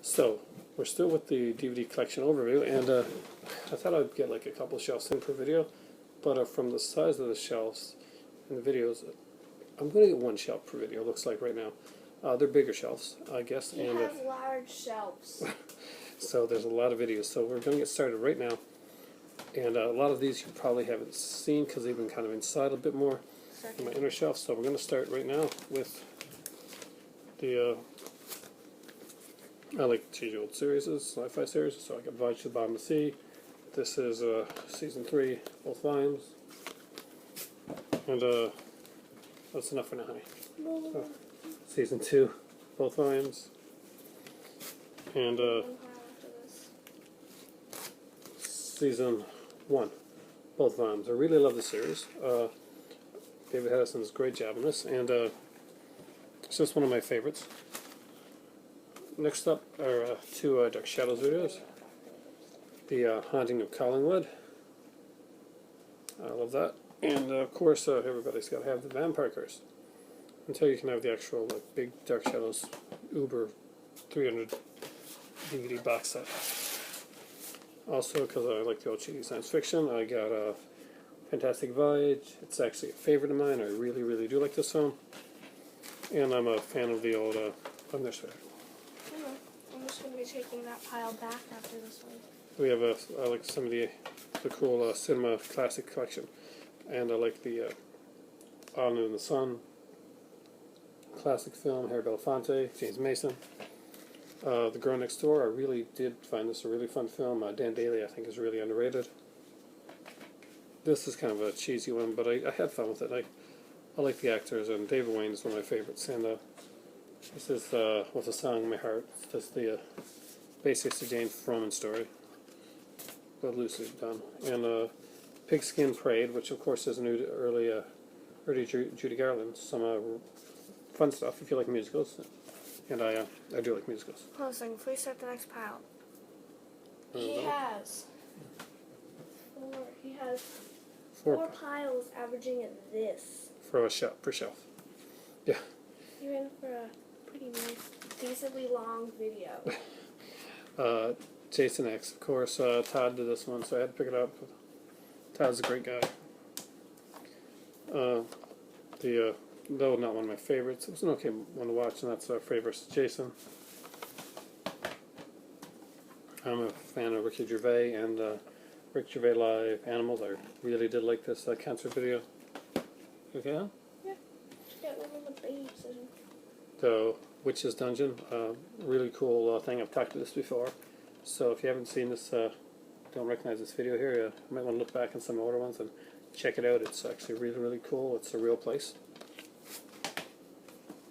So, we're still with the DVD collection overview, and I thought I'd get like a couple shelves in per video, but from the size of the shelves in the videos, I'm going to get one shelf per video, looks like right now. They're bigger shelves, I guess. He has large shelves. So there's a lot of videos, so we're going to get started right now. And a lot of these you probably haven't seen because they've been kind of inside a bit more in my inner shelf. So we're going to start right now with the I like to choose old series, sci-fi series, so I got Voyage to the Bottom of the Sea. This is season 3, both volumes. And that's enough for now, honey. So, season 2, both volumes. And season 1, both volumes. I really love the series. David Hedison does a great job in this, and it's just one of my favorites. Next up are two Dark Shadows videos. The Haunting of Collingwood. I love that. And of course, everybody's got to have the Vampire Curse. Until you can have the actual big Dark Shadows Uber 300 DVD box set. Also, because I like the old cheesy science fiction, I got Fantastic Voyage. It's actually a favorite of mine. I really, really do like this film. And I'm a fan of the old I'm just going to be taking that pile back after this one. We have I like some of the cool cinema classic collection, and I like the On in the Sun classic film, Harry Belafonte, James Mason. The Girl Next Door, I really did find this a really fun film. Dan Daly, I think, is really underrated. This is kind of a cheesy one, but I had fun with it. I like the actors, and David Wayne is one of my favorites. And this is With a Song in My Heart. It's just the basically it's the Jane Froman story, but loosely done. And Pigskin Parade, which of course is new to early Judy Garland. Some fun stuff if you like musicals, and I do like musicals. Hold on a second, please start the next pile. He has four piles averaging at this. For a shelf, per shelf. Yeah. You're in for a pretty nice, decently long video. Jason X, of course. Todd did this one, so I had to pick it up. Todd's a great guy. Though not one of my favorites, it was an okay one to watch, and that's Frey vs. Jason. I'm a fan of Ricky Gervais and Rick Gervais Live Animals. I really did like this cancer video. Okay, huh? Yeah. Got one of the babes in. The Witch's Dungeon, really cool thing. I've talked to this before, so if you haven't seen this, don't recognize this video here, you might want to look back in some older ones and check it out. It's actually really, really cool. It's a real place.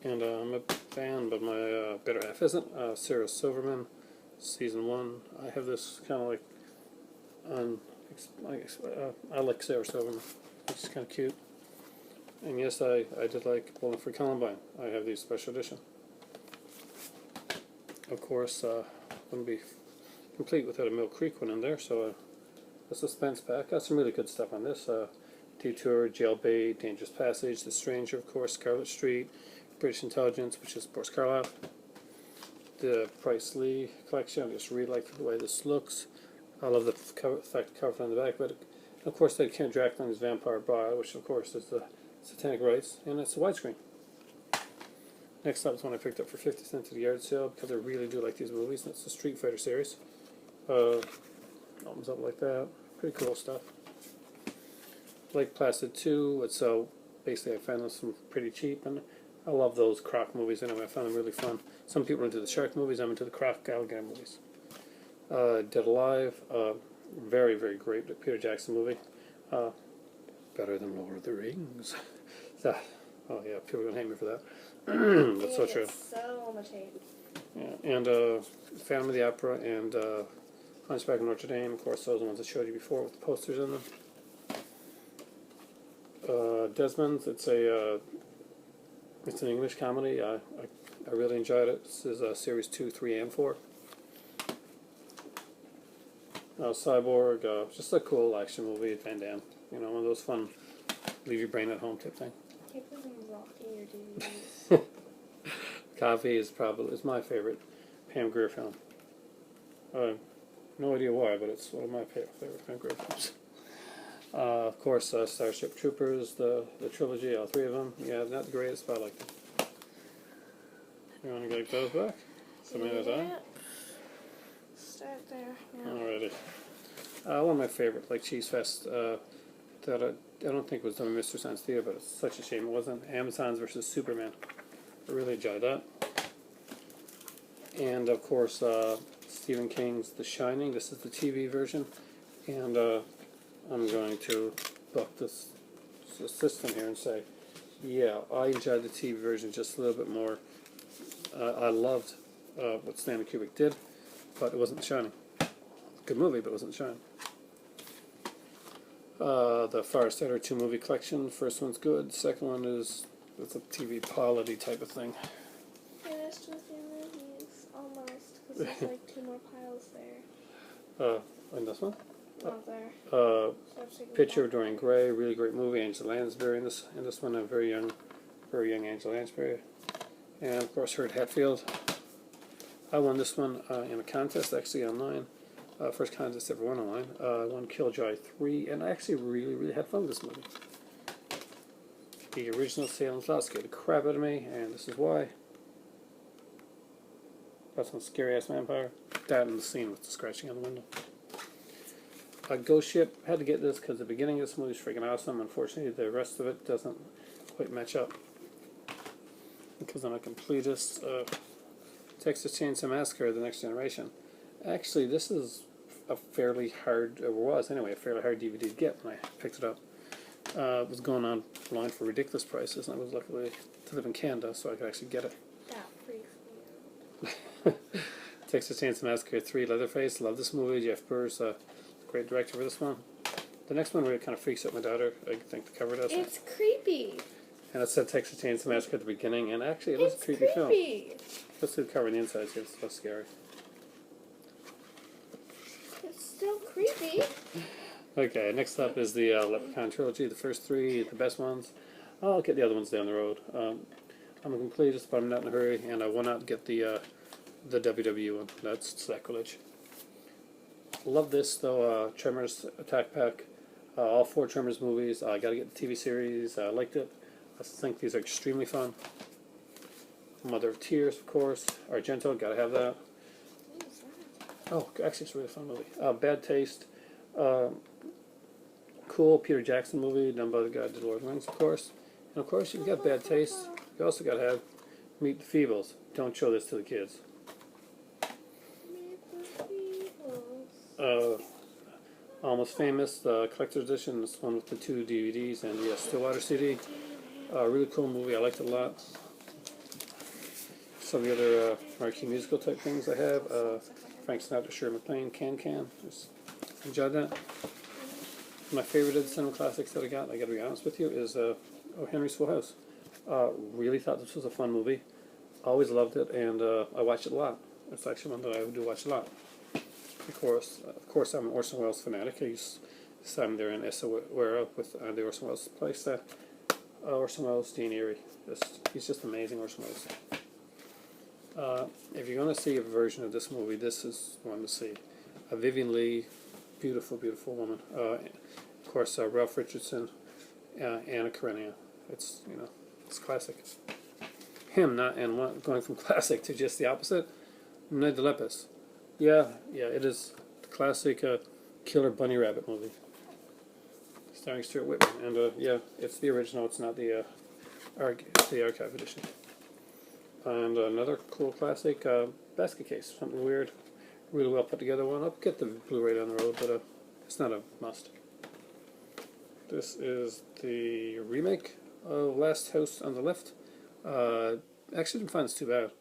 And I'm a fan, but my better half isn't. Sarah Silverman, season 1. I have this kind of I like Sarah Silverman. She's kind of cute. And yes, I did like Bowling for Columbine. I have the special edition. Of course, wouldn't be complete without a Mill Creek one in there, so a suspense pack. Got some really good stuff on this. Detour, Jailbait, Dangerous Passage, The Stranger, of course, Scarlet Street, British Intelligence, which is Boris Karloff. The Price Lee collection. I just really like the way this looks. I love the fact cover on the back, but of course they Count Dracula's Vampire Bride, which of course is the Satanic Rites, and it's a widescreen. Next up is one I picked up for 50 cents at the yard sale because I really do like these movies, and it's the Street Fighter series. Opens up like that. Pretty cool stuff. Lake Placid 2, it's basically I found this some pretty cheap, and I love those Croc movies anyway. I found them really fun. Some people are into the shark movies, I'm into the Croc alligator movies. Dead Alive, very, very great Peter Jackson movie. Better than Lord of the Rings. Oh yeah, people are going to hate me for that. That's so true. So much hate. Yeah, and Phantom of the Opera and Hunchback of Notre Dame, of course, those are the ones I showed you before with the posters in them. Desmond's, it's an English comedy. I really enjoyed it. This is series 2, 3, and 4. Cyborg, just a cool action movie at Van Damme. You know, one of those fun, leave your brain at home type thing. I can't believe I'm rocking your DVD. Coffee is my favorite Pam Grier film. No idea why, but it's one of my favorite Pam Grier films. Of course, Starship Troopers, the trilogy, all three of them. Yeah, not the greatest, but I like them. You want to get those back? Something like that? Start there. Yeah. Alrighty. One of my favorite, like Cheese Fest, that I don't think was done by Mr. Science Theater, but it's such a shame it wasn't. Amazons versus Superman. I really enjoyed that. And of course, Stephen King's The Shining. This is the TV version, and I'm going to buck this system here and say, yeah, I enjoyed the TV version just a little bit more. I loved what Stanley Kubrick did, but it wasn't The Shining. Good movie, but it wasn't The Shining. The Firestarter 2 movie collection. First one's good. Second one is it's a TV polity type of thing. Finished with your movies almost, because there's like 2 more piles there. And this one. Not there. So I've taken it Picture back. of Dorian Gray, really great movie. Angela Lansbury in this one, a very young Angela Lansbury, and of course Hurt Hatfield. I won this one in a contest actually online. First contest ever won online. I won Killjoy 3, and I actually really had fun with this movie. The original Salem Slot scared the crap out of me, and this is why. That's some scary ass vampire. That and the scene with the scratching on the window. Ghost Ship, had to get this because the beginning of this movie is freaking awesome. Unfortunately, the rest of it doesn't quite match up. Because I'm a completist. Texas Chainsaw Massacre: The Next Generation. Actually, this is a fairly hard, or was anyway, a fairly hard DVD to get when I picked it up. It was going online for ridiculous prices, and I was lucky to live in Canada, so I could actually get it. That freaks me out. Texas Chainsaw Massacre 3, Leatherface. Love this movie. Jeff Burr's a great director for this one. The next one really kind of freaks out my daughter. I think the cover does. It's creepy. And it said Texas Chainsaw Massacre at the beginning, and actually it was a creepy film. Let's see the cover on the inside, see, it's so scary. It's still creepy. Okay, next up is the Leprechaun trilogy, the first 3, the best ones. I'll get the other ones down the road. I'm a completist, but I'm not in a hurry, and I will not get the WWE one. That's sacrilege. Love this, though, Tremors Attack Pack. All 4 Tremors movies. I got to get the TV series. I liked it. I think these are extremely fun. Mother of Tears, of course. Argento, got to have that. What is that? Oh, actually, it's a really fun movie. Bad Taste. Cool Peter Jackson movie done by the guy who did Lord of the Rings, of course. And of course, you've got Bad Taste. You also got to have Meet the Feebles. Don't show this to the kids. Meet the Feebles. Almost Famous, the collector's edition. This one with the 2 DVDs and the Stillwater CD. Really cool movie. I liked it a lot. Some of the other marquee musical type things I have. Frank Sinatra, Shirley MacLaine, Can. Just enjoyed that. My favorite of the cinema classics that I got to be honest with you, is O. Henry's Full House. Really thought this was a fun movie. Always loved it, and I watched it a lot. It's actually one that I do watch a lot. Of course, I'm an Orson Welles fanatic. I used to time there in Essaouira with the Orson Welles place. Orson Welles, Dean Erie. He's just amazing, Orson Welles. If you're going to see a version of this movie, this is one to see. Vivian Leigh, beautiful woman. Of course, Ralph Richardson, Anna Karenina. It's classic. Going from classic to just the opposite. Ned Lepus. Yeah, it is the classic Killer Bunny Rabbit movie, starring Stuart Whitman. And yeah, it's the original. It's not the archive edition. And another cool classic, Basket Case. Something weird, really well put together one. I'll get the Blu-ray down the road, but it's not a must. This is the remake of Last House on the Left. Actually, didn't find this too bad.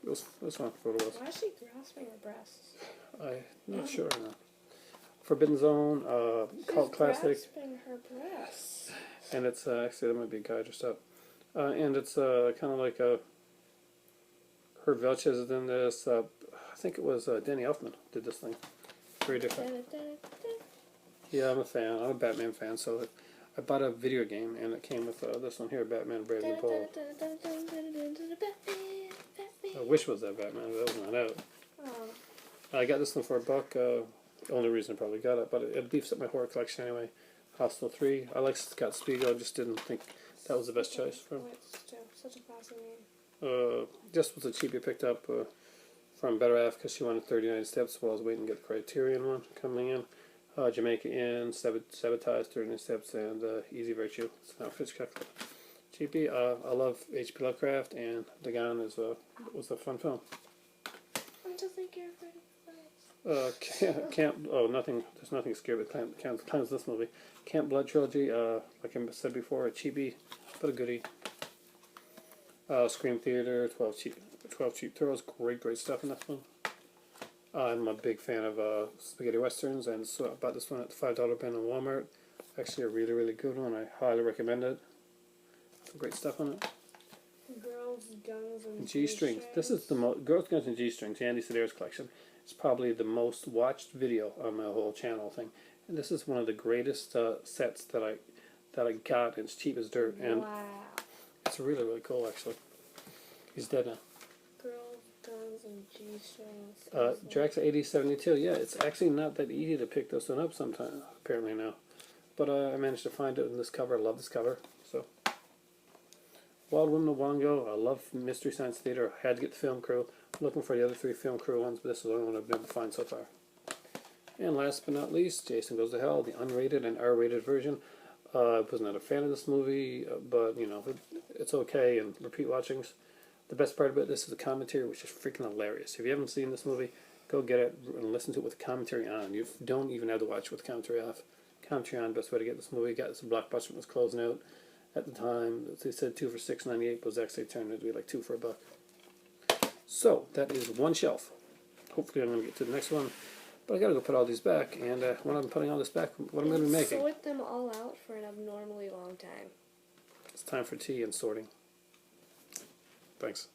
It was fun for what it was. Why is she grasping her breasts? I'm not sure now. Forbidden Zone, cult classic. Grasping her breasts. And it's actually, there might be a guy dressed up. And it's kind of like Herb Velches is in this. I think it was Danny Elfman did this thing. Very different. Yeah, I'm a fan. I'm a Batman fan, so I bought a video game, and it came with this one here, Batman Brave New Bold. wish was that Batman. That was not out. Oh. I got this one for $1. Only reason I probably got it, but it beefs up my horror collection anyway. Hostel 3. I like Scott Spiegel. I just didn't think that was the best choice for him. Such a classy name. Just was a cheapie picked up from Better Half because she wanted 39 Steps while I was waiting to get the Criterion one coming in. Jamaica Inn, Sabotage, 39 Steps, and Easy Virtue. It's now Hitchcock. Cheapie. I love H.P. Lovecraft, and The Gone was a fun film. I just think you're afraid of flies. Nothing. There's nothing scary with Clowns this movie. Camp Blood trilogy. Like I said before, a cheapie, but a goodie. Scream Theater, 12 Cheap Thrills. Great stuff in this one. I'm a big fan of spaghetti westerns, and so I bought this one at the $5 bin in Walmart. Actually, a really good one. I highly recommend it. Some great stuff on it. Girls, Guns, and G-Strings. This is the Girls, Guns, and G-Strings, Andy Sedaris collection. It's probably the most watched video on my whole channel thing, and this is one of the greatest sets that I got. It's cheap as dirt, and wow. It's really cool actually. He's dead now. Girls, Guns, and G-Strings. Drax 8072. Yeah, it's actually not that easy to pick this one up sometimes, apparently now. But I managed to find it in this cover. I love this cover. So, Wild Women of Wongo. I love Mystery Science Theater. I had to get the film crew. I'm looking for the other 3 film crew ones, but this is the only one I've been able to find so far. And last but not least, Jason Goes to Hell, the unrated and R-rated version. I was not a fan of this movie, but you know, it's okay. And repeat watchings. The best part about this is the commentary, which is freaking hilarious. If you haven't seen this movie, go get it and listen to it with the commentary on. You don't even have to watch it with the commentary off. Commentary on, best way to get this movie. Got this Blockbuster was closing out at the time. They said 2 for $6.98, but it was actually turned out to be like 2 for $1. So that is one shelf. Hopefully I'm going to get to the next one. But I got to go put all these back, and when I'm putting all this back, what I'm going to be making. Sort them all out for an abnormally long time. It's time for tea and sorting. Thanks.